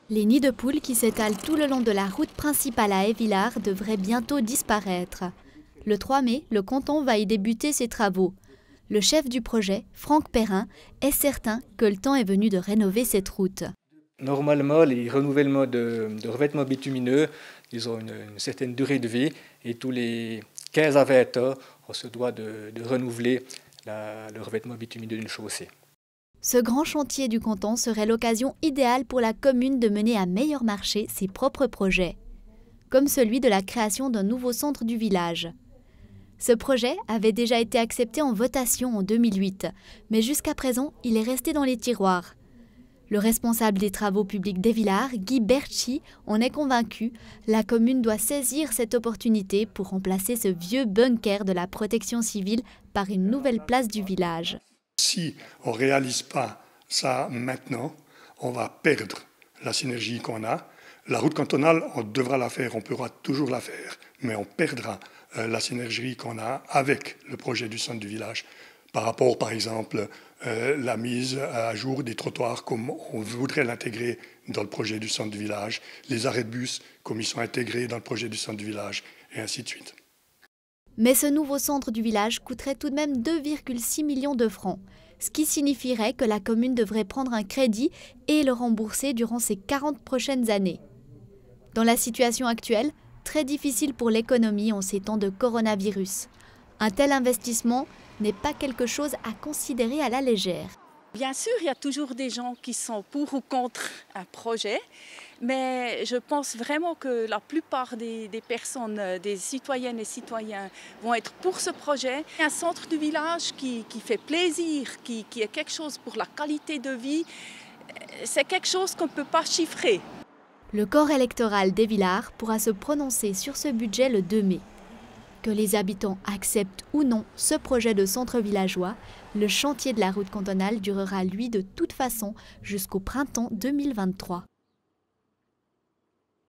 Les nids de poules qui s'étalent tout le long de la route principale à Évillars devraient bientôt disparaître. Le 3 mai, le canton va y débuter ses travaux. Le chef du projet, Franck Perrin, est certain que le temps est venu de rénover cette route. Normalement, les renouvellements de revêtements bitumineux, ils ont une certaine durée de vie et tous les 15 à 20 ans, on se doit de renouveler le revêtement bitumineux d'une chaussée. Ce grand chantier du canton serait l'occasion idéale pour la commune de mener à meilleur marché ses propres projets, comme celui de la création d'un nouveau centre du village. Ce projet avait déjà été accepté en votation en 2008, mais jusqu'à présent, il est resté dans les tiroirs. Le responsable des travaux publics d'Évillars, Guy Berchi, en est convaincu, la commune doit saisir cette opportunité pour remplacer ce vieux bunker de la protection civile par une nouvelle place du village. Si on ne réalise pas ça maintenant, on va perdre la synergie qu'on a. La route cantonale, on devra la faire, on pourra toujours la faire, mais on perdra la synergie qu'on a avec le projet du centre du village. Par rapport, par exemple, la mise à jour des trottoirs comme on voudrait l'intégrer dans le projet du centre du village, les arrêts de bus comme ils sont intégrés dans le projet du centre du village, et ainsi de suite. Mais ce nouveau centre du village coûterait tout de même 2,6 millions de francs, ce qui signifierait que la commune devrait prendre un crédit et le rembourser durant ces 40 prochaines années. Dans la situation actuelle, très difficile pour l'économie en ces temps de coronavirus. Un tel investissement n'est pas quelque chose à considérer à la légère. Bien sûr, il y a toujours des gens qui sont pour ou contre un projet, mais je pense vraiment que la plupart des personnes, des citoyennes et citoyens vont être pour ce projet. Un centre du village qui fait plaisir, qui est quelque chose pour la qualité de vie, c'est quelque chose qu'on ne peut pas chiffrer. Le corps électoral d'Évillars pourra se prononcer sur ce budget le 2 mai. Que les habitants acceptent ou non ce projet de centre villageois, le chantier de la route cantonale durera lui de toute façon jusqu'au printemps 2023.